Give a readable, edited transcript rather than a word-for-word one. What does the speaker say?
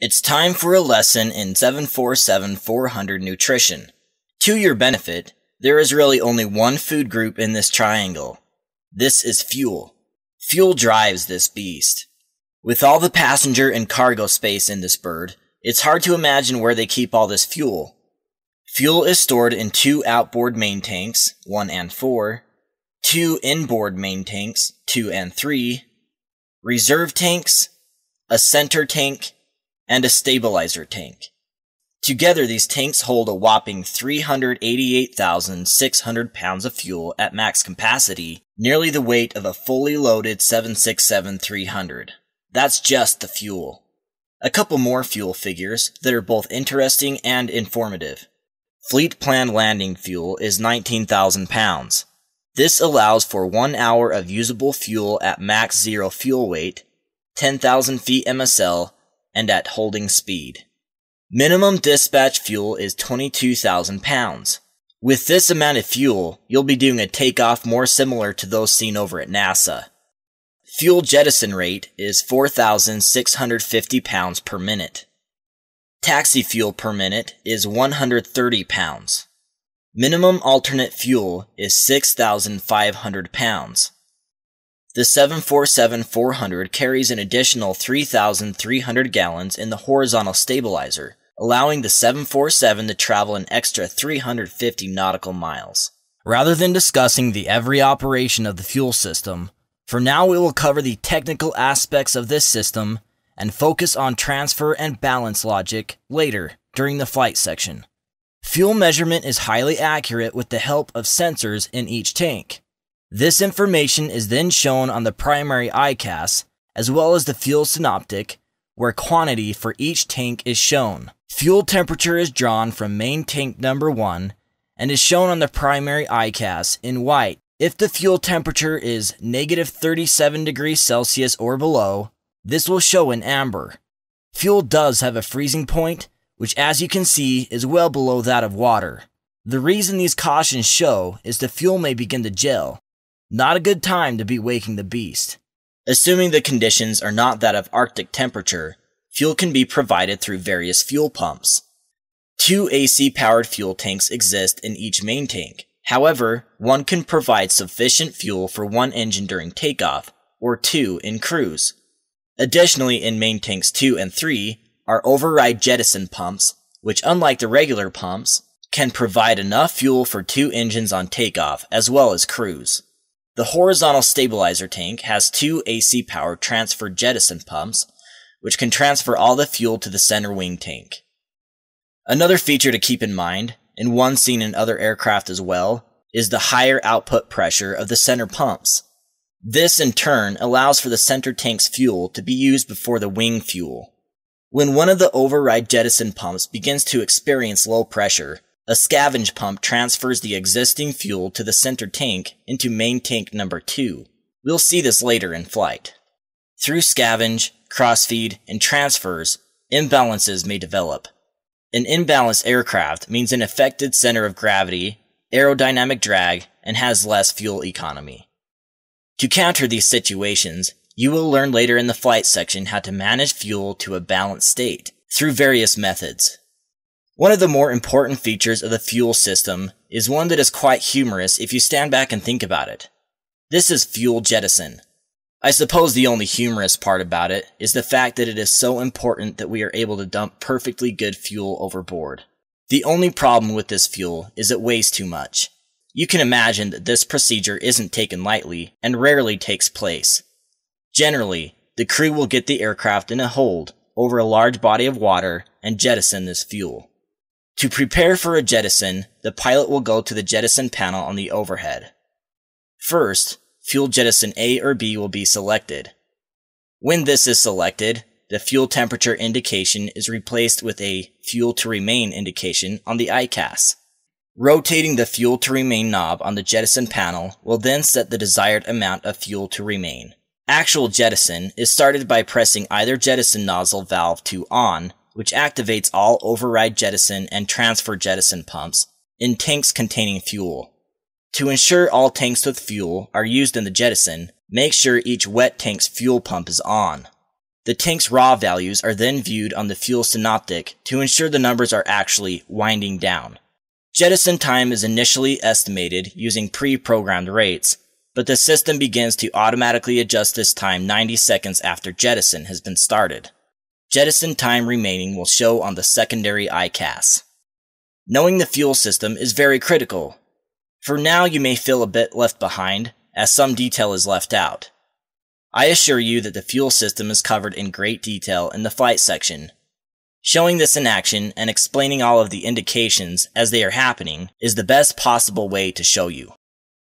It's time for a lesson in 747-400 nutrition. To your benefit, there is really only one food group in this triangle. This is fuel. Fuel drives this beast. With all the passenger and cargo space in this bird, it's hard to imagine where they keep all this fuel. Fuel is stored in 2 outboard main tanks, 1 and 4, 2 inboard main tanks, 2 and 3, reserve tanks, a center tank, and a stabilizer tank. Together, these tanks hold a whopping 388,600 pounds of fuel at max capacity, nearly the weight of a fully loaded 767-300. That's just the fuel. A couple more fuel figures that are both interesting and informative. Fleet plan landing fuel is 19,000 pounds. This allows for 1 hour of usable fuel at max zero fuel weight, 10,000 feet MSL, and at holding speed. Minimum dispatch fuel is 22,000 pounds. With this amount of fuel, you'll be doing a takeoff more similar to those seen over at NASA. Fuel jettison rate is 4,650 pounds per minute. Taxi fuel per minute is 130 pounds. Minimum alternate fuel is 6,500 pounds. The 747-400 carries an additional 3,300 gallons in the horizontal stabilizer, allowing the 747 to travel an extra 350 nautical miles. Rather than discussing the every operation of the fuel system, for now we will cover the technical aspects of this system and focus on transfer and balance logic later during the flight section. Fuel measurement is highly accurate with the help of sensors in each tank. This information is then shown on the primary ICAS, as well as the fuel synoptic, where quantity for each tank is shown. Fuel temperature is drawn from main tank number 1 and is shown on the primary ICAS in white. If the fuel temperature is negative 37 degrees Celsius or below, this will show in amber. Fuel does have a freezing point, which as you can see is well below that of water. The reason these cautions show is the fuel may begin to gel. Not a good time to be waking the beast. Assuming the conditions are not that of Arctic temperature, fuel can be provided through various fuel pumps. 2 AC-powered fuel tanks exist in each main tank. However, one can provide sufficient fuel for 1 engine during takeoff, or 2 in cruise. Additionally, in main tanks 2 and 3 are override jettison pumps, which unlike the regular pumps, can provide enough fuel for 2 engines on takeoff as well as cruise. The horizontal stabilizer tank has 2 AC-powered transfer jettison pumps, which can transfer all the fuel to the center wing tank. Another feature to keep in mind, and one seen in other aircraft as well, is the higher output pressure of the center pumps. This in turn allows for the center tank's fuel to be used before the wing fuel. When one of the override jettison pumps begins to experience low pressure, a scavenge pump transfers the existing fuel to the center tank into main tank number 2. We'll see this later in flight. Through scavenge, crossfeed, and transfers, imbalances may develop. An imbalanced aircraft means an affected center of gravity, aerodynamic drag, and has less fuel economy. To counter these situations, you will learn later in the flight section how to manage fuel to a balanced state through various methods. One of the more important features of the fuel system is one that is quite humorous if you stand back and think about it. This is fuel jettison. I suppose the only humorous part about it is the fact that it is so important that we are able to dump perfectly good fuel overboard. The only problem with this fuel is it weighs too much. You can imagine that this procedure isn't taken lightly and rarely takes place. Generally, the crew will get the aircraft in a hold over a large body of water and jettison this fuel. To prepare for a jettison, the pilot will go to the jettison panel on the overhead. First, fuel jettison A or B will be selected. When this is selected, the fuel temperature indication is replaced with a fuel to remain indication on the ICAS. Rotating the fuel to remain knob on the jettison panel will then set the desired amount of fuel to remain. Actual jettison is started by pressing either jettison nozzle valve to on, which activates all override jettison and transfer jettison pumps in tanks containing fuel. To ensure all tanks with fuel are used in the jettison, make sure each wet tank's fuel pump is on. The tank's raw values are then viewed on the fuel synoptic to ensure the numbers are actually winding down. Jettison time is initially estimated using pre-programmed rates, but the system begins to automatically adjust this time 90 seconds after jettison has been started. Jettison time remaining will show on the secondary ICAS. Knowing the fuel system is very critical. For now, you may feel a bit left behind, as some detail is left out. I assure you that the fuel system is covered in great detail in the flight section. Showing this in action and explaining all of the indications as they are happening is the best possible way to show you.